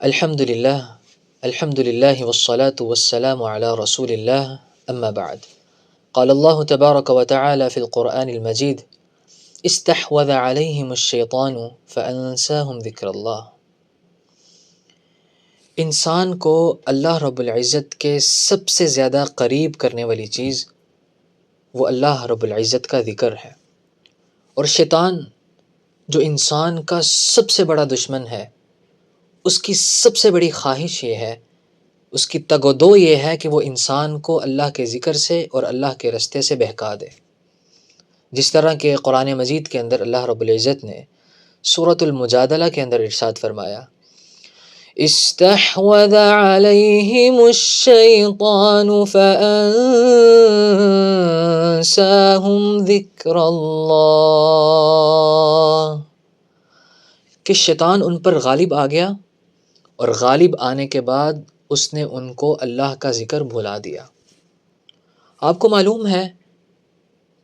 الحمد للہ الحمد للہ والصلاة والسلام علی رسول اللہ اما بعد قال اللہ تبارک وتعالی فی القرآن المجید استحوذ علیہم الشیطان فانساہم ذکر اللہ۔ انسان کو اللہ رب العزت کے سب سے زیادہ قریب کرنے والی چیز وہ اللہ رب العزت کا ذکر ہے، اور شیطان جو انسان کا سب سے بڑا دشمن ہے، اس کی سب سے بڑی خواہش یہ ہے، اس کی تگ و دو یہ ہے کہ وہ انسان کو اللہ کے ذکر سے اور اللہ کے رستے سے بہکا دے۔ جس طرح کہ قرآن مجید کے اندر اللہ رب العزت نے سورۃ المجادلہ کے اندر ارشاد فرمایا، استحوذ علیہم الشیطان فانساہم ذکر اللہ، کہ شیطان ان پر غالب آ گیا، اور غالب آنے کے بعد اس نے ان کو اللہ کا ذکر بھلا دیا۔ آپ کو معلوم ہے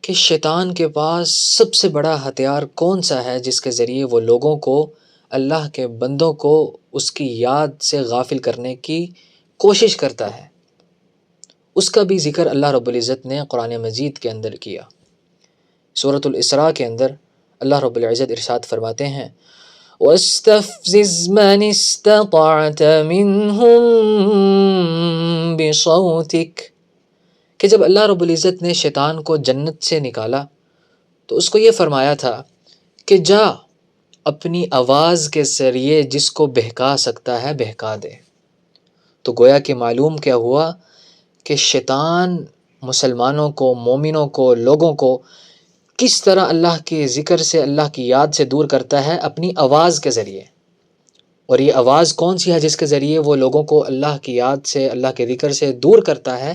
کہ شیطان کے پاس سب سے بڑا ہتھیار کون سا ہے جس کے ذریعے وہ لوگوں کو، اللہ کے بندوں کو اس کی یاد سے غافل کرنے کی کوشش کرتا ہے؟ اس کا بھی ذکر اللہ رب العزت نے قرآن مجید کے اندر کیا۔ سورۃ الاسراء کے اندر اللہ رب العزت ارشاد فرماتے ہیں، وَاسْتَفْزِزْ مَنِ اسْتَطَعْتَ مِنْهُمْ بِصَوْتِكَ، کہ جب اللہ رب العزت نے شیطان کو جنت سے نکالا تو اس کو یہ فرمایا تھا کہ جا اپنی آواز کے ذریعے جس کو بہکا سکتا ہے بہکا دے۔ تو گویا کہ معلوم کیا ہوا کہ شیطان مسلمانوں کو، مومنوں کو، لوگوں کو کس طرح اللہ کے ذکر سے، اللہ کی یاد سے دور کرتا ہے؟ اپنی آواز کے ذریعے۔ اور یہ آواز کون سی ہے جس کے ذریعے وہ لوگوں کو اللہ کی یاد سے، اللہ کے ذکر سے دور کرتا ہے؟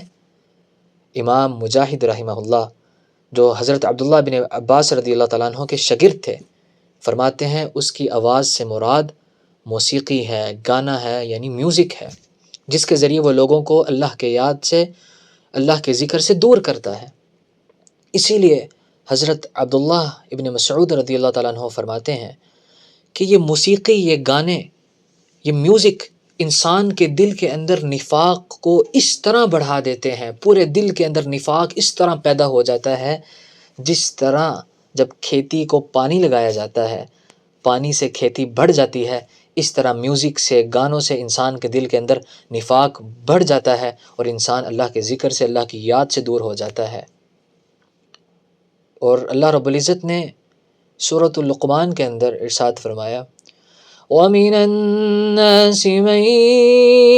امام مجاہد رحمہ اللہ، جو حضرت عبداللہ بن عباس رضی اللہ تعالیٰ عنہ کے شاگرد تھے، فرماتے ہیں اس کی آواز سے مراد موسیقی ہے، گانا ہے، یعنی میوزک ہے، جس کے ذریعے وہ لوگوں کو اللہ کے یاد سے، اللہ کے ذکر سے دور کرتا ہے۔ اسی لیے حضرت عبداللہ ابن مسعود رضی اللہ تعالیٰ عنہ فرماتے ہیں کہ یہ موسیقی، یہ گانے، یہ میوزک انسان کے دل کے اندر نفاق کو اس طرح بڑھا دیتے ہیں، پورے دل کے اندر نفاق اس طرح پیدا ہو جاتا ہے جس طرح جب کھیتی کو پانی لگایا جاتا ہے، پانی سے کھیتی بڑھ جاتی ہے، اس طرح میوزک سے، گانوں سے انسان کے دل کے اندر نفاق بڑھ جاتا ہے اور انسان اللہ کے ذکر سے، اللہ کی یاد سے دور ہو جاتا ہے۔ اور اللہ رب العزت نے سورۃ اللقمان کے اندر ارشاد فرمایا، وَمِنَ النَّاسِ مَن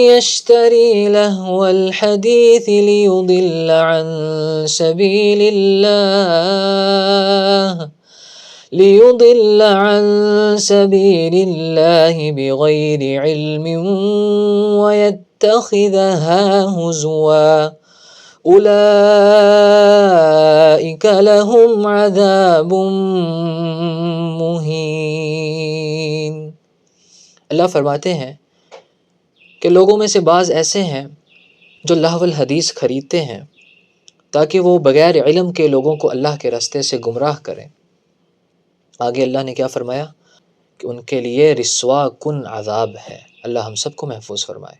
يَشْتَرِي لَهْوَ الْحَدِيثِ لِيُضِلَّ عَن سَبِيلِ اللَّهِ بِغَيْرِ عِلْمٍ وَيَتَّخِذَهَا هُزُوًا أُولَئِكَ لَهُمْ عَذَابٌ مُّهِينٌ۔ اللہ فرماتے ہیں کہ لوگوں میں سے بعض ایسے ہیں جو لہو الحدیث خریدتے ہیں تاکہ وہ بغیر علم کے لوگوں کو اللہ کے راستے سے گمراہ کریں۔ آگے اللہ نے کیا فرمایا کہ ان کے لیے رسوا کن عذاب ہے۔ اللہ ہم سب کو محفوظ فرمائے۔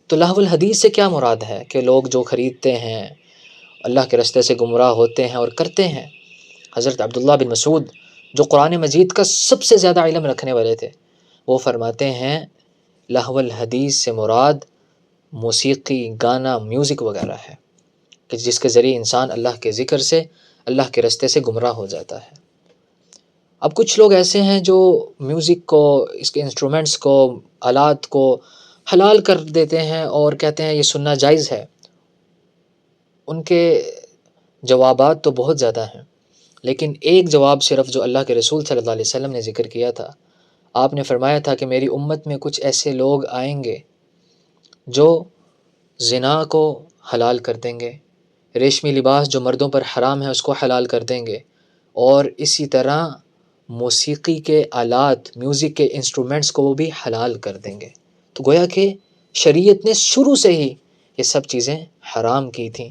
تو لہو الحدیث سے کیا مراد ہے؟ کہ لوگ جو خریدتے ہیں، اللہ کے راستے سے گمراہ ہوتے ہیں اور کرتے ہیں۔ حضرت عبداللہ بن مسعود جو قرآن مجید کا سب سے زیادہ علم رکھنے والے تھے، وہ فرماتے ہیں لہو الحدیث سے مراد موسیقی، گانا، میوزک وغیرہ ہے، کہ جس کے ذریعے انسان اللہ کے ذکر سے، اللہ کے راستے سے گمراہ ہو جاتا ہے۔ اب کچھ لوگ ایسے ہیں جو میوزک کو، اس کے انسٹرومنٹس کو، آلات کو حلال کر دیتے ہیں اور کہتے ہیں یہ سننا جائز ہے۔ ان کے جوابات تو بہت زیادہ ہیں، لیکن ایک جواب صرف جو اللہ کے رسول صلی اللہ علیہ وسلم نے ذکر کیا تھا، آپ نے فرمایا تھا کہ میری امت میں کچھ ایسے لوگ آئیں گے جو زنا کو حلال کر دیں گے، ریشمی لباس جو مردوں پر حرام ہے اس کو حلال کر دیں گے، اور اسی طرح موسیقی کے آلات، میوزک کے انسٹرومنٹس کو وہ بھی حلال کر دیں گے۔ تو گویا کہ شریعت نے شروع سے ہی یہ سب چیزیں حرام کی تھیں،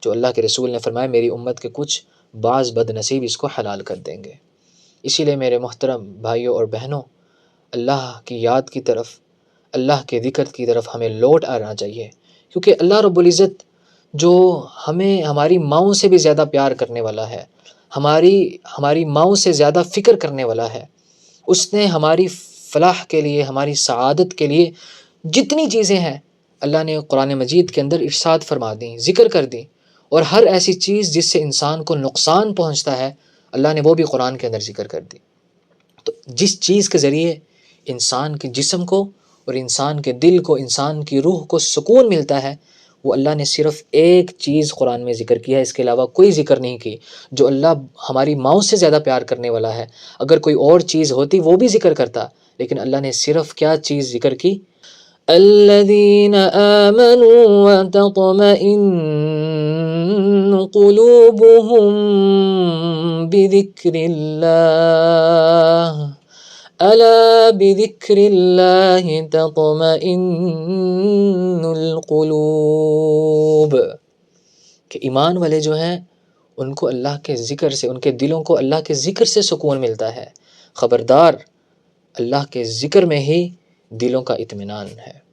جو اللہ کے رسول نے فرمایا میری امت کے کچھ بعض بد نصیب اس کو حلال کر دیں گے۔ اسی لیے میرے محترم بھائیوں اور بہنوں، اللہ کی یاد کی طرف، اللہ کے ذکر کی طرف ہمیں لوٹ آنا چاہیے، کیونکہ اللہ رب العزت جو ہمیں ہماری ماؤں سے بھی زیادہ پیار کرنے والا ہے، ہماری ماؤں سے زیادہ فکر کرنے والا ہے، اس نے ہماری فلاح کے لیے، ہماری سعادت کے لیے جتنی چیزیں ہیں اللہ نے قرآن مجید کے اندر ارشاد فرما دیں، ذکر کر دیں، اور ہر ایسی چیز جس سے انسان کو نقصان پہنچتا ہے اللہ نے وہ بھی قرآن کے اندر ذکر کر دی۔ تو جس چیز کے ذریعے انسان کے جسم کو اور انسان کے دل کو، انسان کی روح کو سکون ملتا ہے، وہ اللہ نے صرف ایک چیز قرآن میں ذکر کیا ہے، اس کے علاوہ کوئی ذکر نہیں کی۔ جو اللہ ہماری ماؤں سے زیادہ پیار کرنے والا ہے، اگر کوئی اور چیز ہوتی وہ بھی ذکر کرتا، لیکن اللہ نے صرف کیا چیز ذکر کی؟ الذین آمنوا وتطمئن قلوبهم بذکر اللہ الا بذکر اللہ تطمئن القلوب، کہ ایمان والے جو ہیں ان کو اللہ کے ذکر سے، ان کے دلوں کو اللہ کے ذکر سے سکون ملتا ہے۔ خبردار، اللہ کے ذکر میں ہی دلوں کا اطمینان ہے۔